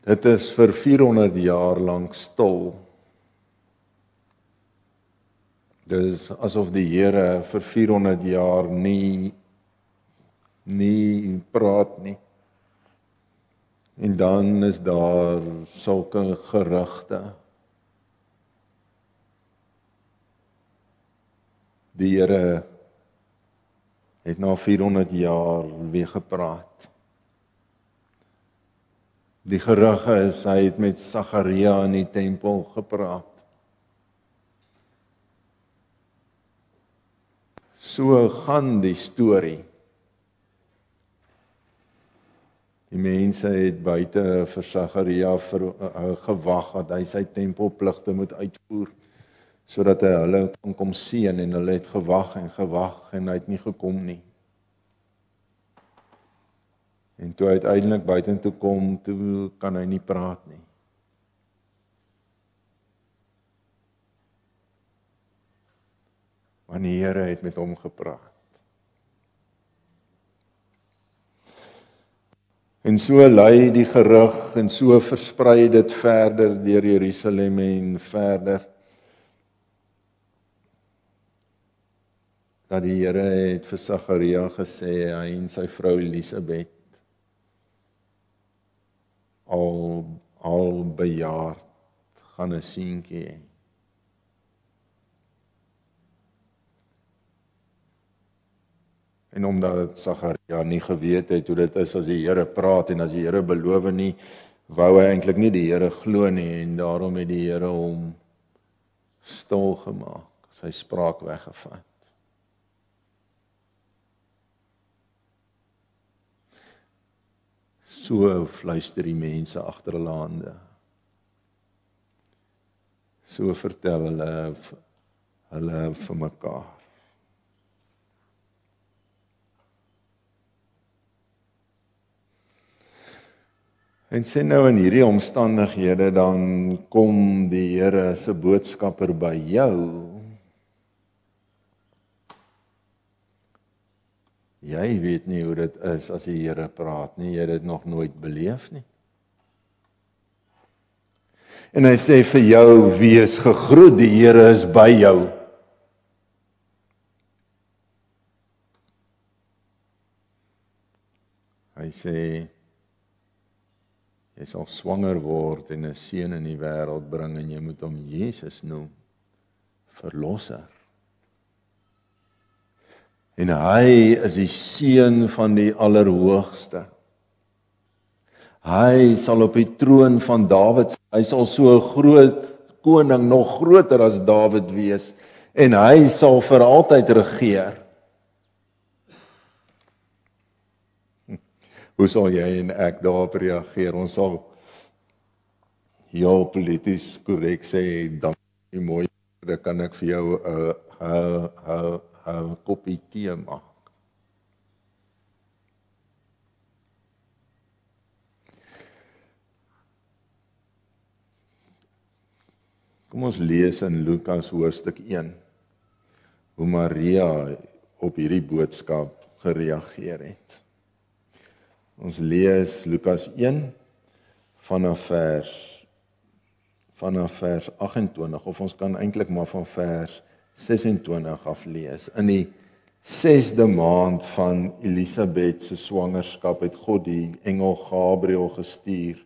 Dit is vir 400 jaar lank stil. Dit is asof die Here vir 400 jaar nie praat nie. En dan is daar sulke gerugte. Die Here het na 400 jaar weer gepraat. Die gerug is, hy het met Sagaria in die tempel gepraat. So gaan die storie. Die mense het buite vir Sagaria gewag dat hy sy tempelpligte moet uitvoer, sodat hy hulle kon kom sien, en hulle het gewag en hy het nie gekom nie. En toe hy uiteindelik buitentoe kom, toe kan hy nie praat nie. Want die Here het met hom gepraat. En so lei die gerug en so versprei dit verder deur Jerusalem en verder. Dat die Here het vir Sagaria gesê, hy en sy vrou Elisabeth al bejaard gaan 'n seentjie hê. En omdat Sagaria nie geweet het hoe dit is as die Here praat en as die Here beloof nie, wou hy eintlik nie die Here glo nie, en daarom het die Here hom stil gemaak, sy spraak weggevat. So fluister die mense agter hulle hande. So vertel hulle vir mekaar. En sê nou in hierdie omstandighede, dan kom die Here se boodskapper by jou. Jy weet nie hoe dit is as die Here praat nie, jy het dit nog nooit beleef nie. En hy sê vir jou, wees gegroet, die Here is by jou. Hy sê, jy sal swanger word en 'n seun in die wêreld bring en jy moet hom Jesus noem, Verlosser. En hy is die seun van die Allerhoogste. Hy sal op die troon van Dawid, hy sal so 'n groot koning, nog groter as Dawid wees, en hy sal vir altyd regeer. Hoe sal jy en ek daarop reageer? Ons sal heel polities korrek sê, dankie mooi, dan kan ek vir jou 'n koppie tee maak. Kom ons lees in Lukas hoofstuk 1, hoe Maria op hierdie boodskap gereageer het. Ons lees Lukas 1 vanaf vers 28, of ons kan eintlik maar van vers 26 af lees. In die 6de maand van Elisabeth se swangerskap het God die engel Gabriël gestuur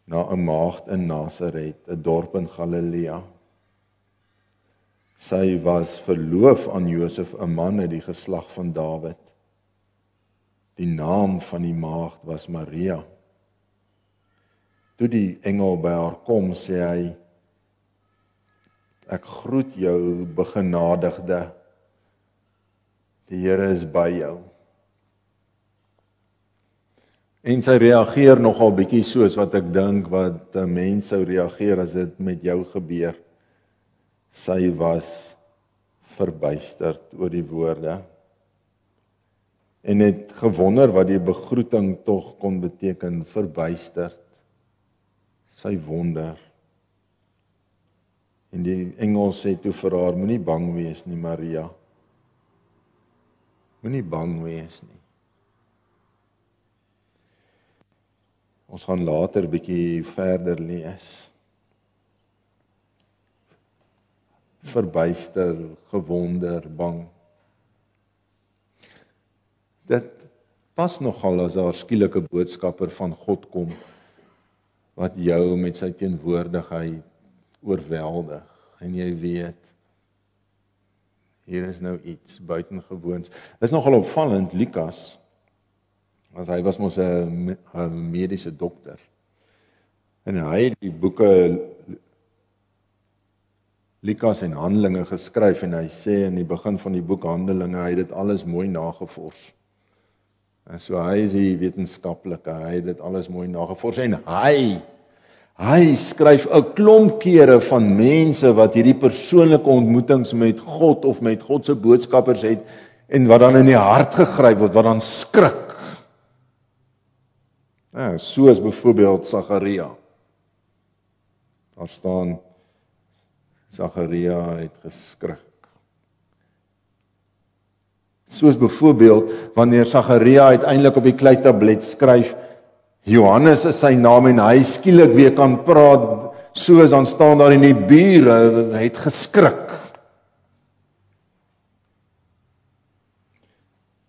na 'n maagd in Nasaret, 'n dorp in Galilea. Sy was verloof aan Josef, 'n man uit die geslag van Dawid. Die naam van die maagd was Maria. Toe die engel by haar kom, sê hy, ek groet jou, begenadigde, die Here is by jou. En sy reageer nogal bietjie soos wat ek dink wat 'n mens sou reageer as dit met jou gebeur. Sy was verbuisterd oor die woorde en het gewonder wat die begroeting tog kon beteken, verbuisterd. Sy wonder. En die engel sê toe vir haar, moenie bang wees nie, Maria. Moenie bang wees nie. Ons gaan later bietjie verder lees. Verbuister, gewonder, bang. Dit pas nogal as daar skielike boodskapper van God kom, wat jou met sy teenwoordigheid oorweldig, en jy weet, hier is nou iets buitengewoons. Dit is nogal opvallend, Lukas, as hy was mos 'n mediese dokter, en hy het die boeke Lukas en Handelinge geskryf, en hy sê in die begin van die boek Handelinge, hy het dit alles mooi nagevors. En so hy is die wetenskaplike, hy het dit alles mooi nagevors, en hy skryf 'n klomp kere van mense wat hierdie persoonlike ontmoetings met God of met God se boodskappers het, en wat dan in die hart gegryp word, wat dan skrik. Ja, soos byvoorbeeld Sagaria. Daar staan, Sagaria het geskrik. Soos byvoorbeeld, wanneer Sagaria uiteindelik op die kleitablet skryf, Johannes is sy naam, en hy skielik weer kan praat, soos dan staan daar, en die bure het geskrik.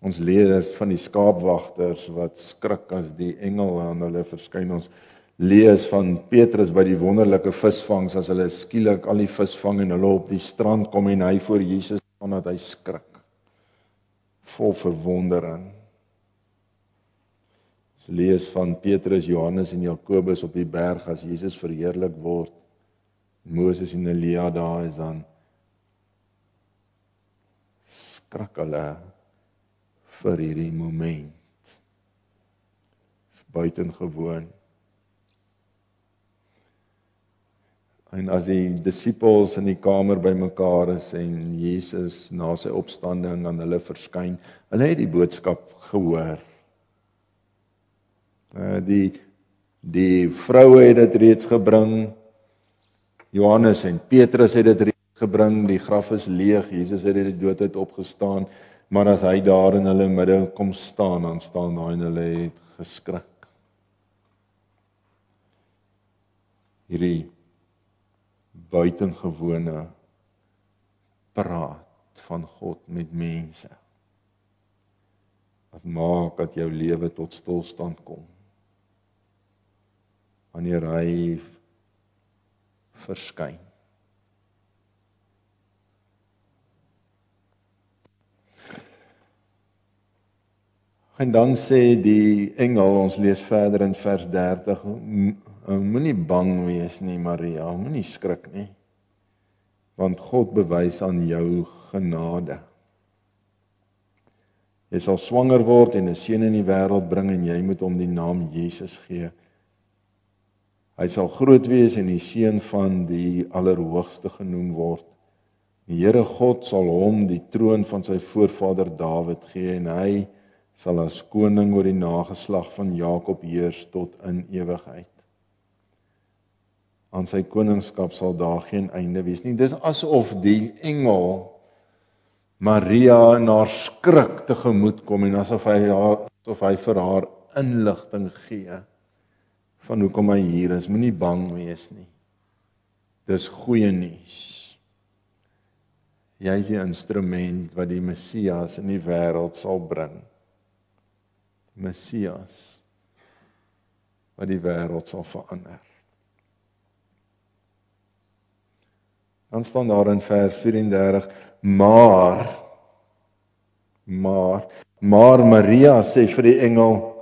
Ons lees van die skaapwagters wat skrik as die engel aan hulle verskyn. Ons lees van Petrus by die wonderlike visvangs, as hulle skielik al die vis vang en hulle op die strand kom en hy voor Jesus staan, dat hy skrik, vol verwondering. Ons lees van Petrus, Johannes en Jakobus op die berg as Jesus verheerlik word. Moses en Elia daar is, dan skrik hulle vir hierdie moment. Dit is buitengewoon. En as die disippels in die kamer bymekaar is en Jesus na sy opstanding aan hulle verskyn, hulle het die boodskap gehoor. Die vroue het dit reeds gebring, Johannes en Petrus het dit reeds gebring, die graf is leeg, Jesus het uit die dood uit opgestaan, maar as hy daar in hulle midde kom staan, dan staan daar en hulle het geskrik. Hierdie buitengewone praat van God met mense, wat maak dat jou lewe tot stilstand kom, wanneer hy verskyn. En dan sê die engel, ons lees verder in vers 30, moenie bang wees nie, Maria, moenie skrik nie, want God bewys aan jou genade. Jy sal swanger word en 'n seun in die wêreld bring, en jy moet hom die naam Jesus gee. Hy sal groot wees en die seun van die Allerhoogste genoem word. Die Here God sal hom die troon van sy voorvader Dawid gee, en hy sal as koning oor die nageslag van Jakob heers tot in ewigheid. Aan sy koningskap sal daar geen einde wees nie. Dis asof die engel Maria in haar skrik tegemoet kom, en asof hy vir haar inligting gee van hoekom hy hier is. Moenie bang wees nie. Dis goeie nuus. Jy is die instrument wat die Messias in die wêreld sal bring. Messias wat die wêreld sal verander. Dan staan daar in vers 34, maar Maria sê vir die engel,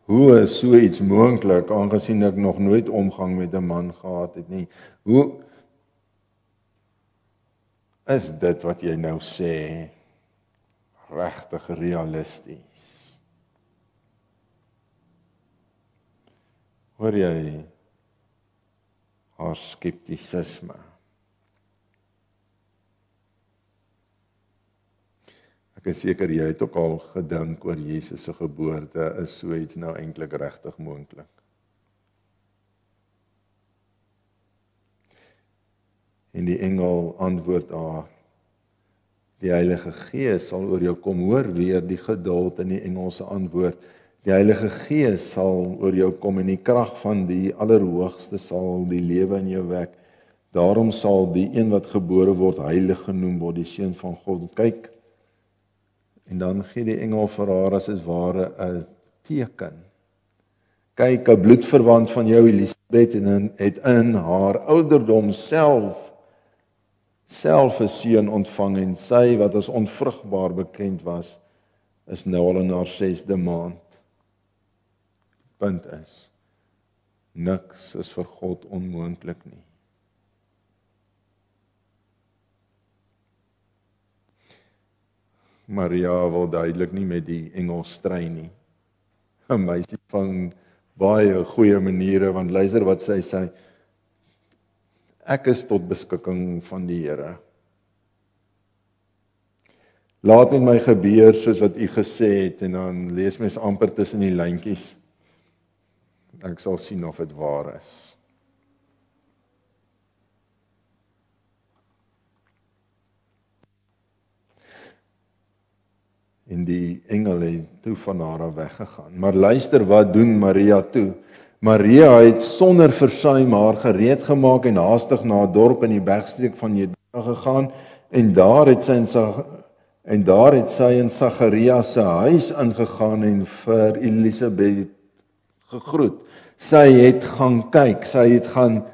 hoe is so iets moontlik, aangesien ek nog nooit omgang met 'n man gehad het nie? Hoe is dit wat jy nou sê regtig realisties? Hoor jy haar skeptisisme? Ek is seker jy het ook al gedink oor Jesus se geboorte, is so iets nou eintlik regtig moontlik? En die engel antwoord haar, die Heilige Gees sal oor jou kom. Hoor weer die geduld in die engelse antwoord. Die Heilige Gees sal oor jou kom en die krag van die Allerhoogste sal die lewe in jou wek. Daarom sal die een wat gebore word heilig genoem word, die seun van God. Kyk, en dan gee die engel vir haar as het ware 'n teken. Kyk, 'n bloedverwant van jou Elisabeth het in haar ouderdom self 'n seun ontvang en sy wat as onvrugbaar bekend was, is nou al in haar 6de maand. Punt is, niks is vir God onmoontlik nie. Maria wil duidelik nie met die engel stry nie. 'n Meisie van baie goeie maniere, want luister wat sy sê, ek is tot beskikking van die Here. Laat met my gebeur soos wat u gesê het, en dan lees mens amper tussen die lyntjies. Ek sal sien of dit waar is. En die engel het toe van haar af weggegaan. Maar luister, wat doen Maria toe? Maria het sonder versuim haar gereed gemaak en haastig na 'n dorp in die bergstreek van Judea gegaan, en daar het sy in Sagarias se huis ingegaan en vir Elisabeth gegroet. Sy het gaan kyk, sy het gaan,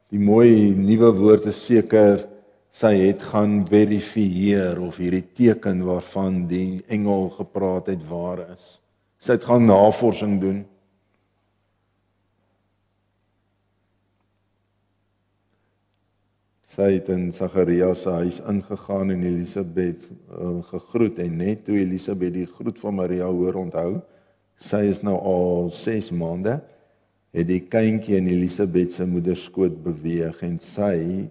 die mooi nuwe woord is seker, sy het gaan verifieer of hierdie teken waarvan die engel gepraat het waar is. Sy het gaan navorsing doen. Sy het in Sagarias se huis ingegaan en Elisabeth gegroet, en net toe Elisabeth die groet van Maria hoor, onthou, sy is nou al 6 maande, het die kindjie in Elisabeth se moederskoot beweeg, en sy,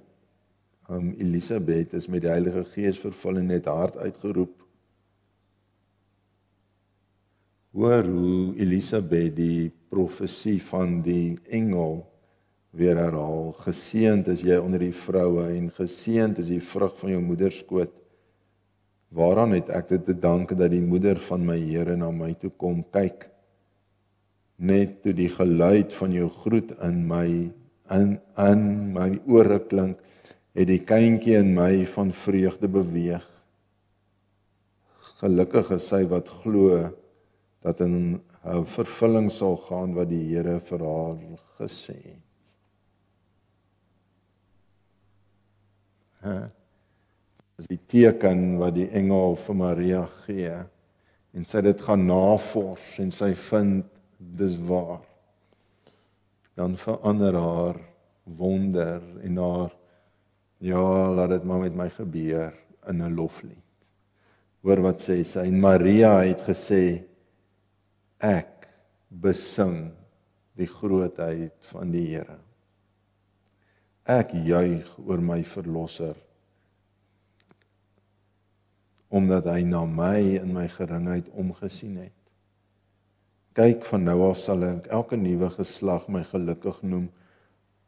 Elisabeth, is met die Heilige Gees vervul en het hard uitgeroep. Hoor hoe Elisabeth die profesie van die engel weer herhaal. Geseënd is jy onder die vroue en geseënd is die vrug van jou moederskoot. Waaraan het ek dit te danke dat die moeder van my Here na my toe kom? Kyk, net toe die geluid van jou groet in my ore klink, het die kindjie in my van vreugde beweeg. Gelukkig is sy wat glo dat in 'n vervulling sal gaan wat die Here vir haar gesê het. Dis die teken wat die engel vir Maria gee, en sy dit gaan navors en sy vind dis waar. Dan verander haar wonder en haar, ja, laat dit maar met my gebeur, in 'n loflied. Hoor wat sê sy, en Maria het gesê, ek besing die grootheid van die Here. Ek juig oor my verlosser, omdat hy na my in my geringheid omgesien het. Kyk, van nou af sal ek elke nuwe geslag my gelukkig noem,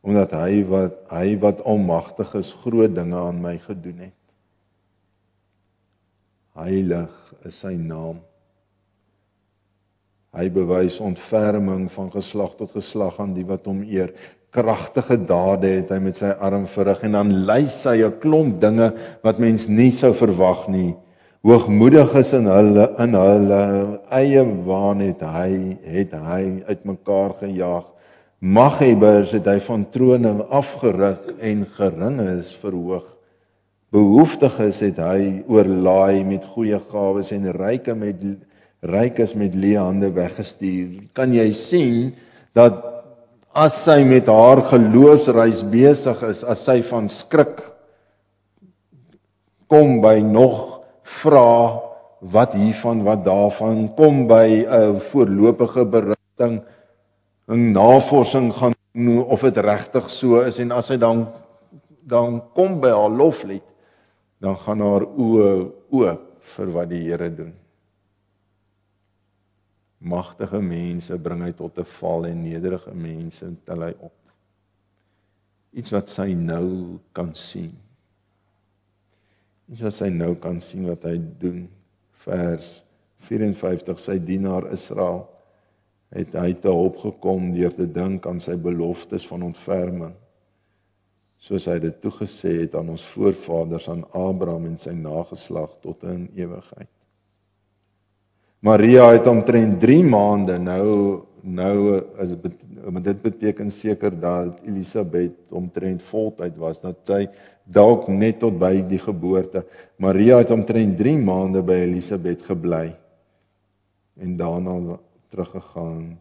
omdat hy wat almagtig is, groot dinge aan my gedoen het. Heilig is sy naam. Hy bewys ontferming van geslag tot geslag aan die wat hom eer. Kragtige dade het hy met sy arm verrig, en dan lys hy 'n klomp dinge wat mens nie sou verwag nie. Hoogmoedig is in hulle eie waan het hy uitmekaar gejaag. Maghebbers het hy van trone afgeruk en geringes verhoog. Behoeftiges het hy oorlaai met goeie gawes en rykes met leë hande weggestuur. Kan jy sien dat as sy met haar geloofsreis besig is, as sy van skrik kom by nog vra wat hiervan, wat daarvan, kom by 'n voorlopige berigting, 'n navorsing gaan doen of dit regtig so is, en as hy dan kom by haar loflied, dan gaan haar oë oop vir wat die Here doen. Magtige mense bring hy tot 'n val en nederige mense tel hy op. Iets wat sy nou kan sien. Iets wat sy nou kan sien wat hy doen. Vers 54, sy dienaar Israel het hy te hulp gekom deur te dink aan sy beloftes van ontferming, soos hy dit toegesê het aan ons voorvaders, aan Abraham en sy nageslag tot in ewigheid. Maria het omtrent 3 maande, dit beteken seker dat Elisabeth omtrent voltyd was, dat sy dalk net tot by die geboorte. Maria het omtrent 3 maande by Elisabeth gebly en daarna teruggegaan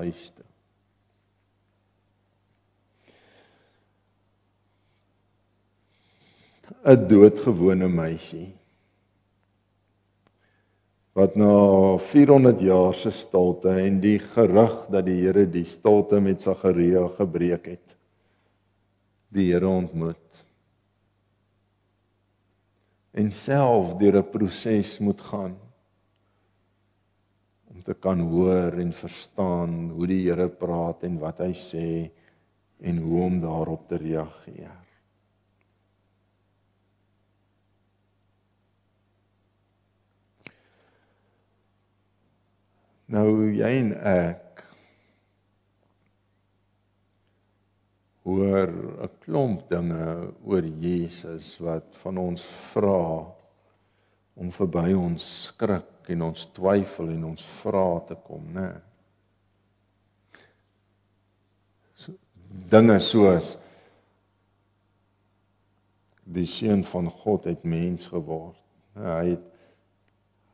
huis toe. ‘n doodgewone meisie wat na 400 jaar se stilte en die gerug dat die Here die stilte met Sagaria gebreek het, die Here ontmoet en self deur 'n proses moet gaan om te kan hoor en verstaan hoe die Here praat en wat hy sê en hoe om daarop te reageer. Nou jy en ek hoor 'n klomp dinge oor Jesus wat van ons vra om verby ons skrik en ons twyfel en ons vrae te kom, né? Dinge soos die seun van God het mens geword.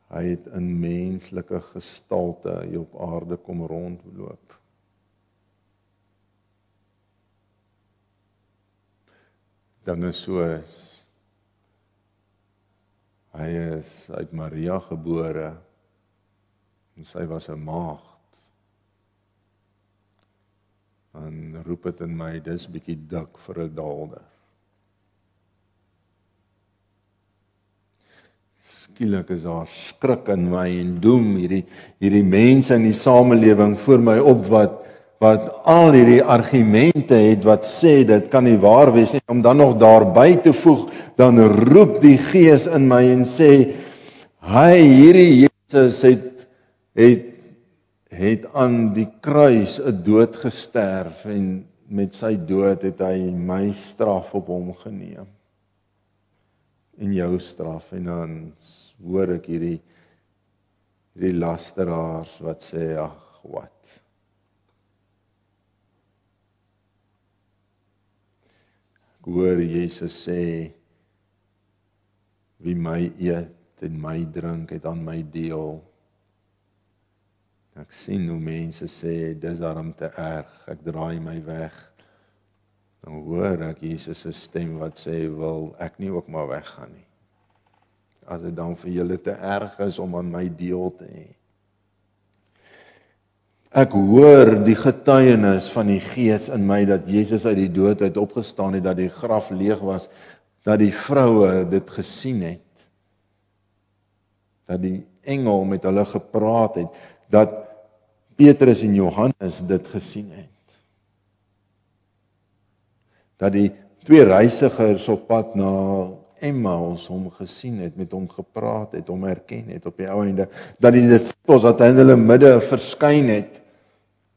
Hy het in menslike gestalte hier op aarde kom rondloop. Dinge soos hy is uit Maria gebore en sy was 'n maagd. En roep dit in my, dis bietjie dik vir 'n daalder. Skielik is daar skrik in my en doem, hierdie mense in die samelewing voor my op wat al hierdie argumente het wat sê dit kan nie waar wees nie, om dan nog daarby te voeg, dan roep die Gees in my en sê, hierdie Jesus het aan die kruis 'n dood gesterf en met sy dood het hy my straf op hom geneem. En jou straf, en dan hoor ek hierdie lasteraars wat sê, ag wat. Ek hoor Jesus sê, wie my eet en my drink het aan my deel. Ek sien hoe mense sê, dis daarom te erg, ek draai my weg. Dan hoor ek Jesus se stem wat sê, wil ek nie ook maar weggaan nie. As dit dan vir julle te erg is om aan my deel te hê. Ek hoor die getuienis van die Gees in my dat Jesus uit die dood uit opgestaan het, dat die graf leeg was, dat die vroue dit gesien het, dat die engel met hulle gepraat het, dat Petrus en Johannes dit gesien het. Dat die 2 reisigers op pad na Emmaus hom gesien het, met hom gepraat het, hom herken het op die ou einde, dat die disippels wat in hulle midde verskyn het,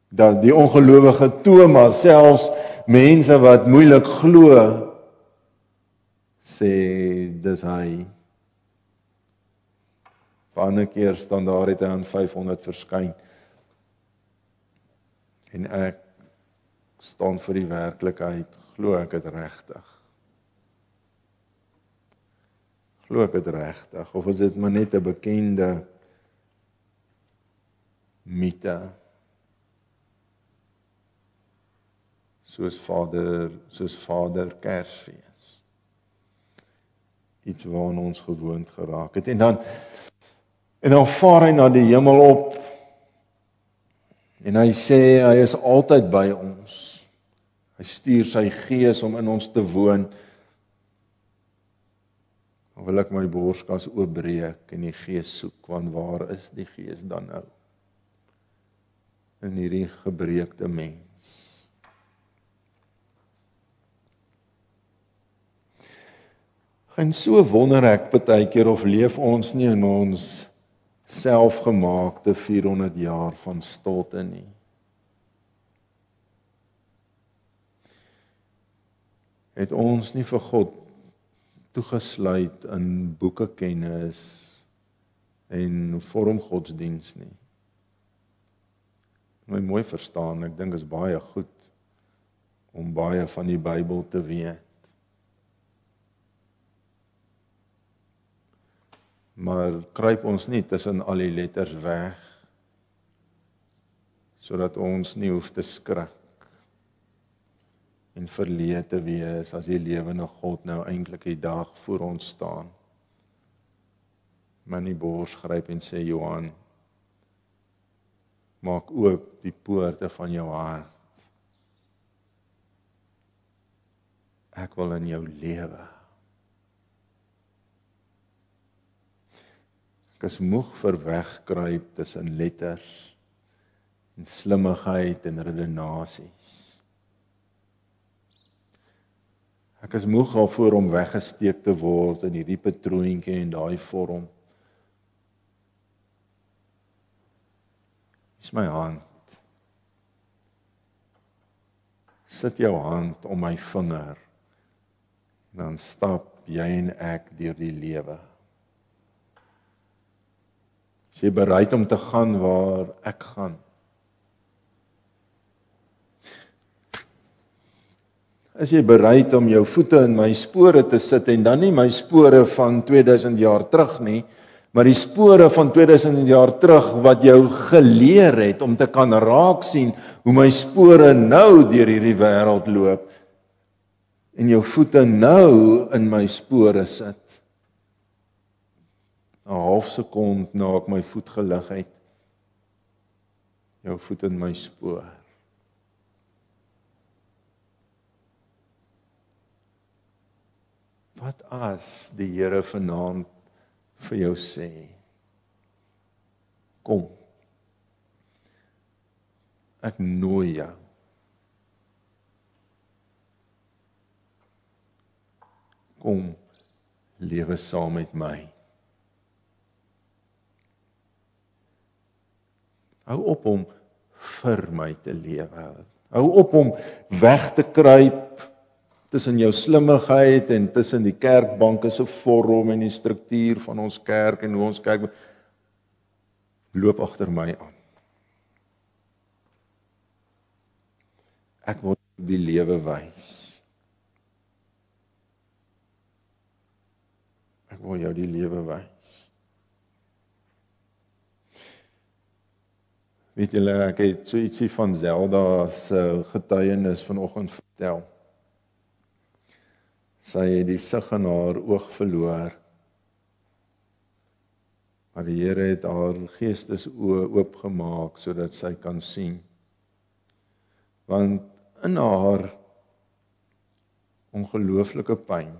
dat die ongelowige Thomas, selfs mense wat moeilik glo, sê, dis hy. 'n ander keer staan daar het hy aan 500 verskyn. En ek staan vir die werklikheid, glo ek dit regtig? Glo ek dit regtig? Of is dit maar net 'n bekende mite? Soos Vader Kersfees. Iets waaraan ons gewoond geraak het. En dan vaar hy na die hemel op. En hy sê, hy is altyd by ons. Hy stuur sy Gees om in ons te woon. Dan wil ek my borskas oopbreek en die Gees soek, want waar is die Gees dan nou? In hierdie gebreekte mens. En so wonder ek partykeer of leef ons nie in ons selfgemaakte 400 jaar van stilte nie. Het ons nie vir God toegesluit in boekekennis en vormgodsdiens nie. My mooi verstaan, ek dink is baie goed om baie van die Bybel te weet. Maar kruip ons nie tussen al die letters weg, sodat ons nie hoef te skrik en verleë te wees as die lewende God nou eintlik die dag voor ons staan. Maar in die bors gryp en sê, Johan, maak oop die poorte van jou hart. Ek wil in jou lewe. Ek is moeg vir wegkruip tussen letters en slimmigheid en redenasies. Ek is moeg daarvoor om weggesteek te word in hierdie patroontjie en daai vorm. Dis my hand. Sit jou hand om my vinger, dan stap jy en ek deur die lewe. Is jy bereid om te gaan waar ek gaan? Is jy bereid om jou voete in my spore te sit en dan nie my spore van 2000 jaar terug nie, maar die spore van 2000 jaar terug wat jou geleer het om te kan raak sien hoe my spore nou deur hierdie wêreld loop en jou voete nou in my spore sit. 'n half sekond na ek my voet gelig het, jou voet in my spoor. Wat as die Here vanaand vir jou sê, kom, ek nooi jou. Kom, lewe saam met my. Hou op om vir my te lewe. Hou op om weg te kruip tussen jou slimmigheid en tussen die kerkbanke se vorm en die struktuur van ons kerk en hoe ons kyk. Loop agter my aan. Ek wil die lewe wys. Ek wil jou die lewe wys. Weet julle, ek het so ietsie van Zelda se getuienis vanoggend vertel. Sy het die sig in haar oog verloor. Maar die Here het haar geestesoë oopgemaak sodat sy kan sien. Want in haar ongelooflike pyn,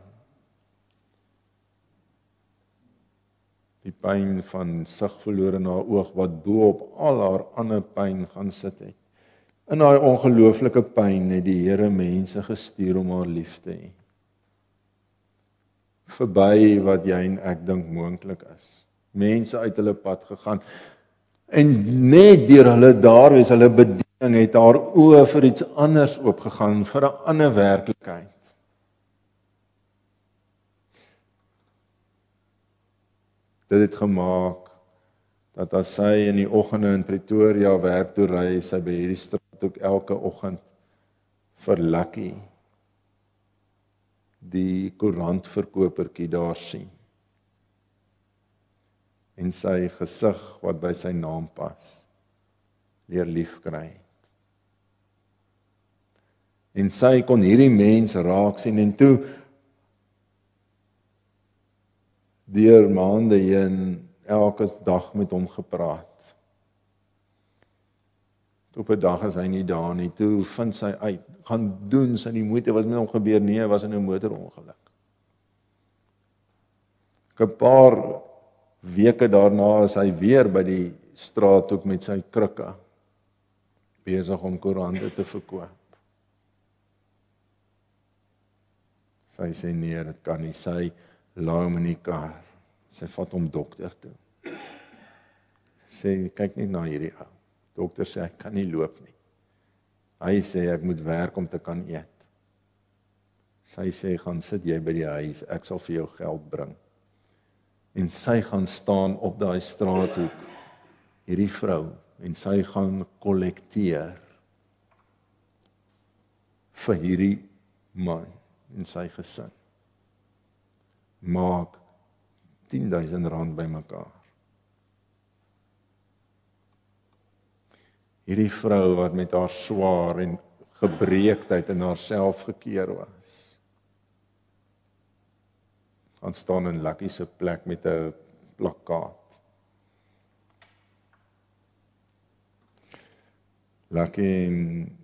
die pyn van sig verloor in haar oog wat bo op al haar ander pyn gaan sit het. In haar ongelooflike pyn het die Here mense gestuur om haar lief te hê. Verby wat jy en ek dink moontlik is. Mense uit hulle pad gegaan. En net deur hulle daar wees, hulle bediening het haar oë vir iets anders oopgegaan, vir 'n ander werklikheid. Dit het gemaak dat as sy in die oggende in Pretoria werk toe ry, sy by hierdie straat ook elke oggend vir Lucky die koerantverkopertjie daar sien. En sy gesig wat by sy naam pas, leer lief kry. En sy kon hierdie mens raak sien en toe deur maande heen elke dag met hom gepraat. Op 'n dag is hy nie daar nie, toe vind sy uit, gaan doen sy die moeite wat met hom gebeur, nee, was in 'n motorongeluk. 'n Paar weke daarna is hy weer by die straathoek met sy krikke, besig om koerante te verkoop. Sy sê nee, dit kan nie, sy laai hom in die kar, sy vat hom dokter toe. Sê, kyk net na hierdie ou. Dokter sê, ek kan nie loop nie. Hy sê, ek moet werk om te kan eet. Sy sê, gaan sit jy by die huis, ek sal vir jou geld bring. En sy gaan staan op daai straathoek, hierdie vrou, en sy gaan kollekteer vir hierdie man en sy gesin. Maak R10,000 bymekaar. Hierdie vrou wat met haar swaar en gebreekheid in haarself gekeer was, gaan staan in Lucky se plek met 'n plakkaat. Lucky en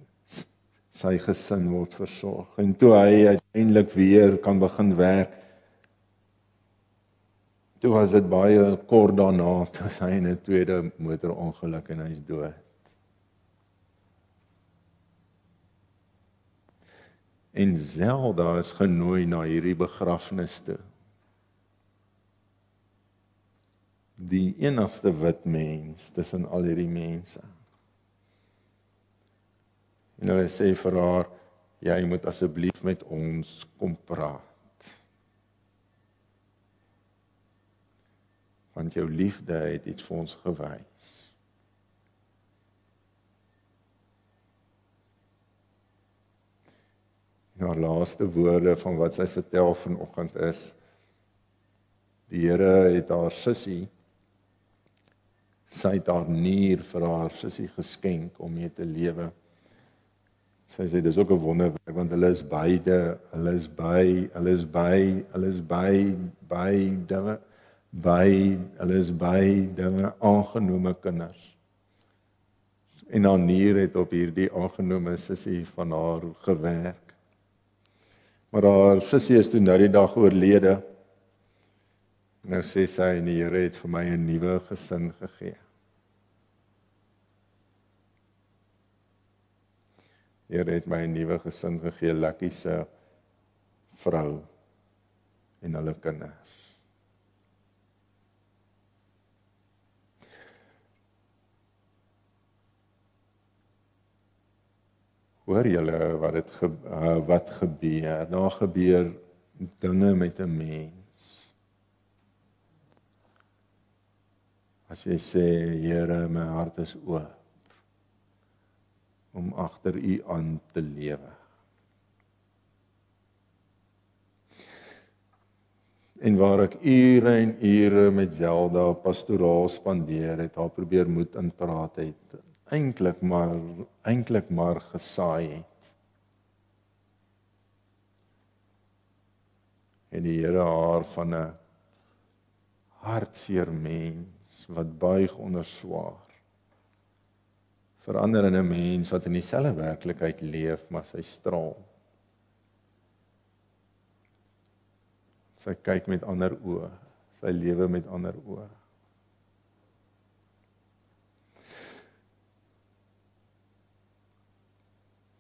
sy gesin word versorg. En toe hy uiteindelik weer kan begin werk, toe was dit baie kort daarna, toe hy in 'n tweede motorongeluk en hy's dood. En Zelda is genooi na hierdie begrafnis toe. Die enigste wit mens tussen al hierdie mense. En hulle sê vir haar, jy moet asseblief met ons kom praat. Want jou liefde het iets vir ons gewys. En haar laaste woorde van wat sy vertel vanoggend is, die Here het haar sussie, sy het haar nier vir haar sussie geskenk om mee te lewe. Sy sê, dis ook 'n wonderwerk, want hulle is beide aangenome kinders. En haar nier het op hierdie aangenome sussie van haar gewerk. Maar haar sussie is toe nou die dag oorlede. Nou sê sy, die Here het vir my 'n nuwe gesin gegee. Die Here het my 'n nuwe gesin gegee, Lucky se vrou en hulle kinders. Hoor julle wat gebeur? Daar gebeur dinge met 'n mens. As jy sê, Here, my hart is oop om agter U aan te lewe. En waar ek ure en ure met Zelda pastoraal spandeer het, haar probeer moed inpraat het, eintlik maar gesaai het. En die Here haar van 'n hartseer mens wat buig onder swaar, verander in 'n mens wat in dieselfde werklikheid leef, maar sy straal. Sy kyk met ander oë, sy lewe met ander oë.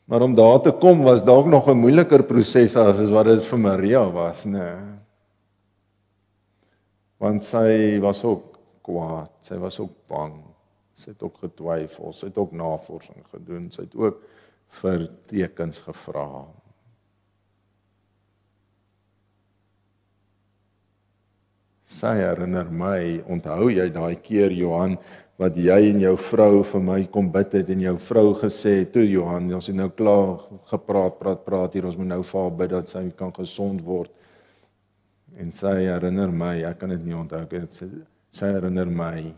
Maar om daar te kom was dalk nog 'n moeiliker proses as wat dit vir Maria was, nee. Want sy was ook kwaad, sy was ook bang. Sy het ook getwyfel, sy het ook navorsing gedoen, sy het ook vir tekens gevra. Sy herinner my, onthou jy daai keer Johan, wat jy en jou vrou vir my kom bid het en jou vrou gesê het, toe Johan, ons het nou klaar gepraat hier, ons moet nou vir haar bid dat sy kan gesond word. En sy herinner my, ek kan dit nie onthou, sy herinner my,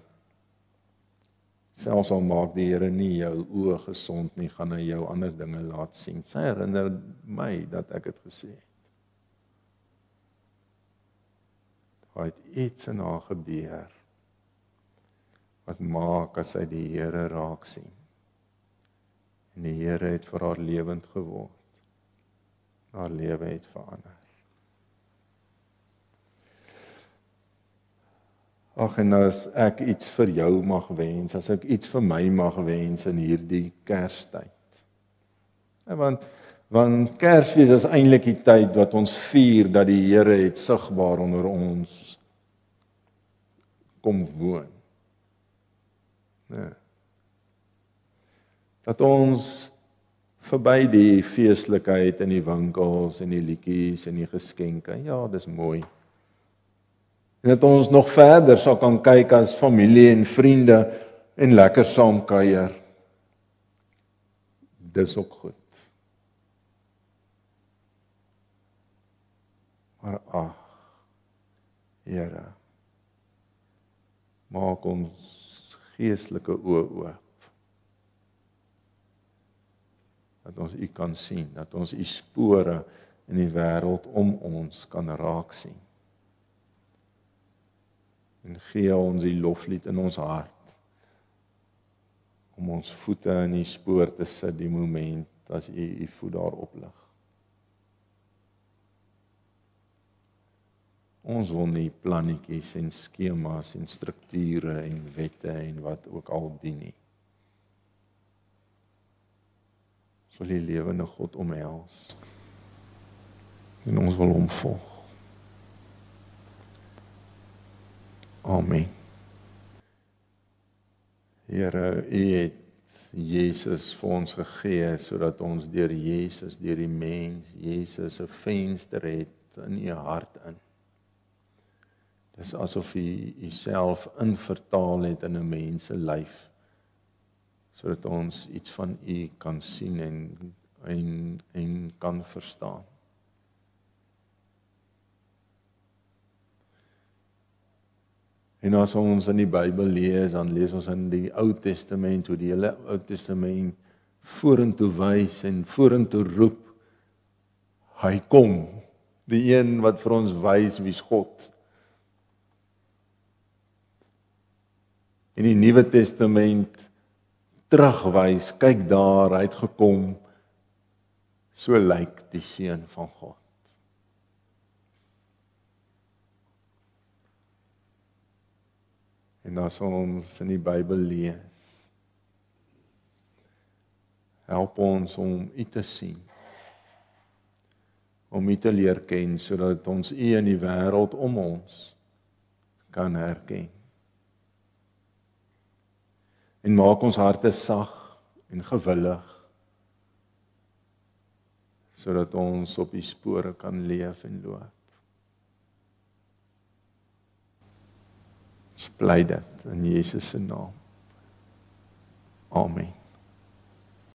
selfs al maak die Here nie jou oë gesond nie, gaan hy jou ander dinge laat sien. Sy herinner my dat ek het gesê het. Daar het iets in haar gebeur, wat maak as sy die Here raak sien. En die Here het vir haar lewend geword. Haar lewe het verander. Ag, en as ek iets vir jou mag wens, as ek iets vir my mag wens in hierdie Kerstyd. Want Kersfees is eintlik die tyd wat ons vier dat die Here het sigbaar onder ons kom woon. Ja. Dat ons verby die feeslikheid in die winkels en die liedjies en die geskenke, ja, dis mooi. En dat ons nog verder sal kan kyk as familie en vriende en lekker saam kuier. Dis ook goed. Maar ag, Here, maak ons geestelike oë oop. Dat ons U kan sien, dat ons U spore in die wêreld om ons kan raak sien. En gee ons die loflied in ons hart, om ons voete in die spoor te sit die moment as U voet daarop lig. Ons wil nie plannetjies en skemas en strukture en wette en wat ook al dien nie. Ons wil die lewende God omhels. En ons wil hom volg. Amen. Here, U het Jesus vir ons gegee, sodat ons deur Jesus, deur die mens, Jesus 'n venster het in U hart in. Dis asof U Uself invertaal het in 'n mens se lyf, sodat ons iets van U kan sien en kan verstaan. En as ons in die Bybel lees, dan lees ons in die Ou Testament hoe die hele Ou Testament vorentoe wys en vorentoe roep. Hy kom, die een wat vir ons wys wie's God. In die Nuwe Testament terugwys, kyk daar, hy het gekom, so lyk die Seun van God. En as ons in die Bybel lees, help ons om U te sien, om U te leer ken, sodat ons U in die wêreld om ons kan herken. En maak ons harte sag en gewillig, sodat ons op U spore kan leef en loop. Ons bly dit in Jesus se naam. Amen.